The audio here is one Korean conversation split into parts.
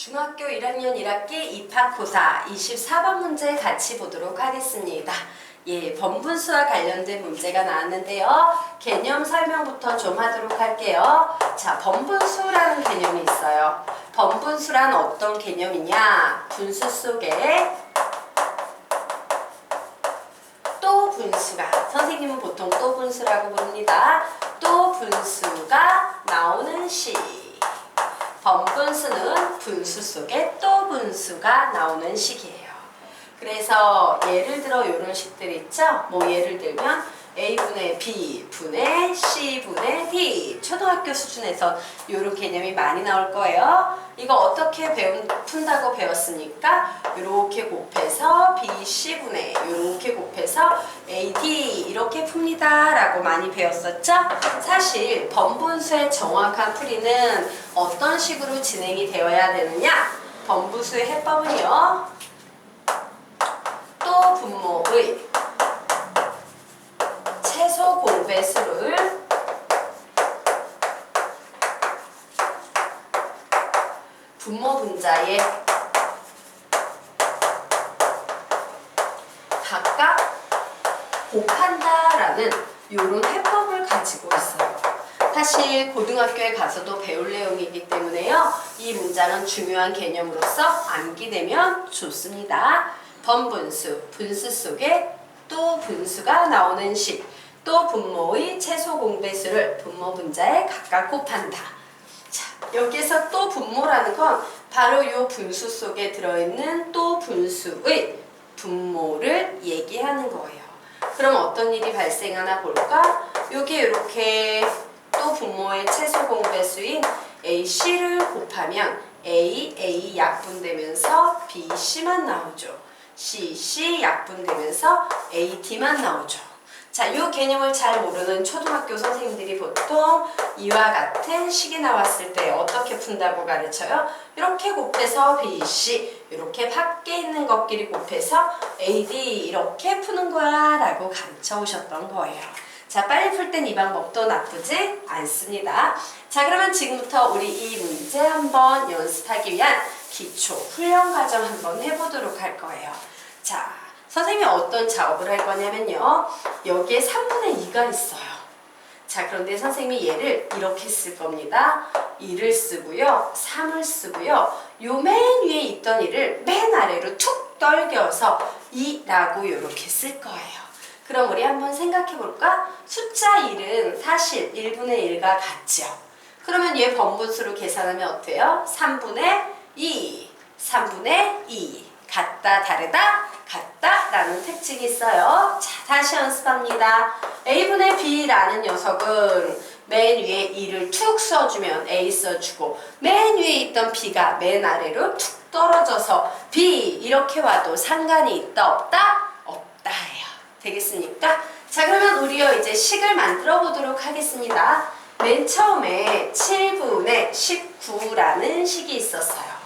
중학교 1학년 1학기 입학고사 24번 문제 같이 보도록 하겠습니다. 예, 번분수와 관련된 문제가 나왔는데요. 개념 설명부터 좀 하도록 할게요. 자, 번분수라는 개념이 있어요. 번분수란 어떤 개념이냐? 분수 속에 또 분수가, 선생님은 보통 또 분수라고 부릅니다. 또 분수가 나오는 식. 번분수는 분수 속에 또 분수가 나오는 식이에요. 그래서 예를 들어 이런 식들 있죠? 뭐 예를 들면 A분의 B분의 C분의 D, 초등학교 수준에서 이런 개념이 많이 나올 거예요. 이거 어떻게 푼다고 배웠습니까? 이렇게 곱해서 BC분의 이렇게 곱해서 AD 이렇게 풉니다 라고 많이 배웠었죠? 사실 번분수의 정확한 풀이는 어떤 식으로 진행이 되어야 되느냐? 번분수의 해법은요, 또 분모의 최소 공배수를 분모 분자에 각각 곱한다라는 이런 해법을 가지고 있어요. 사실 고등학교에 가서도 배울 내용이기 때문에요. 이 문장은 중요한 개념으로서 암기되면 좋습니다. 번분수, 분수 속에 또 분수가 나오는 식, 또 분모의 최소 공배수를 분모 분자에 각각 곱한다. 자, 여기에서 또 분모라는 건 바로 이 분수 속에 들어있는 또 분수의 분모를 얘기하는 거예요. 그럼 어떤 일이 발생하나 볼까? 여기 이렇게 또 분모의 최소 공배수인 AC를 곱하면 A 약분되면서 BC만 나오죠. C 약분되면서 AD만 나오죠. 자, 이 개념을 잘 모르는 초등학교 선생님들이 보통 이와 같은 식이 나왔을 때 어떻게 푼다고 가르쳐요? 이렇게 곱해서 BC, 이렇게 밖에 있는 것끼리 곱해서 AD 이렇게 푸는 거야 라고 가르쳐 오셨던 거예요. 자, 빨리 풀 땐 이 방법도 나쁘지 않습니다. 자, 그러면 지금부터 우리 이 문제 한번 연습하기 위한 기초 훈련 과정 한번 해보도록 할 거예요. 자, 선생님이 어떤 작업을 할 거냐면요, 여기에 3분의 2가 있어요. 자, 그런데 선생님이 얘를 이렇게 쓸 겁니다. 2를 쓰고요, 3을 쓰고요, 요 맨 위에 있던 1을 맨 아래로 툭 떨겨서 2라고 이렇게 쓸 거예요. 그럼 우리 한번 생각해 볼까? 숫자 1은 사실 1분의 1과 같죠. 그러면 얘 번분수로 계산하면 어때요? 3분의 2, 3분의 2. 같다, 다르다, 같다 라는 특징이 있어요. 자, 다시 연습합니다. A분의 B라는 녀석은 맨 위에 2를 툭 써주면 A 써주고, 맨 위에 있던 B가 맨 아래로 툭 떨어져서 B 이렇게 와도 상관이 있다, 없다? 없다예요. 되겠습니까? 자, 그러면 우리요 이제 식을 만들어 보도록 하겠습니다. 맨 처음에 7분의 19라는 식이 있었어요.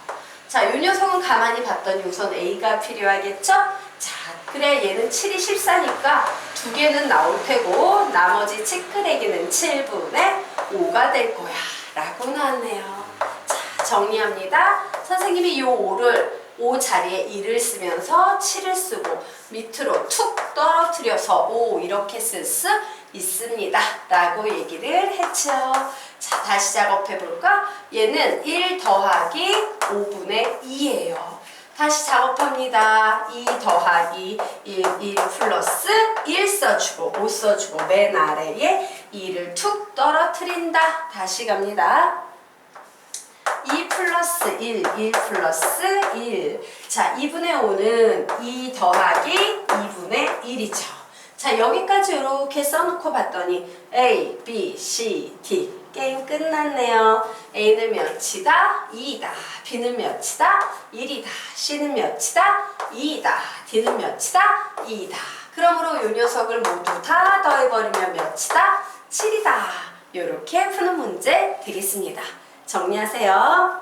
자, 이 녀석은 가만히 봤더니 우선 A가 필요하겠죠? 자, 그래 얘는 7이 14니까 두 개는 나올 테고 나머지 치크레기는 7분의 5가 될 거야 라고 나왔네요. 자, 정리합니다. 선생님이 이 5를 5 자리에 2를 쓰면서 7을 쓰고 밑으로 툭 떨어뜨려서 5 이렇게 쓸 수 있습니다 라고 얘기를 했죠. 자, 다시 작업해 볼까? 얘는 1 더하기 5분의 2예요. 다시 작업합니다. 2 더하기 1 플러스 1 써주고 5 써주고 맨 아래에 2를 툭 떨어뜨린다. 다시 갑니다. 2 플러스 1 플러스 1. 자, 2분의 5는 2 더하기 2분의 1이죠. 자, 여기까지 이렇게 써놓고 봤더니 A, B, C, D. 게임 끝났네요. A는 몇이다? 2이다. B는 몇이다? 1이다. C는 몇이다? 2이다. D는 몇이다? 2이다. 그러므로 이 녀석을 모두 다 더해버리면 몇이다? 7이다. 이렇게 푸는 문제 되겠습니다. 정리하세요.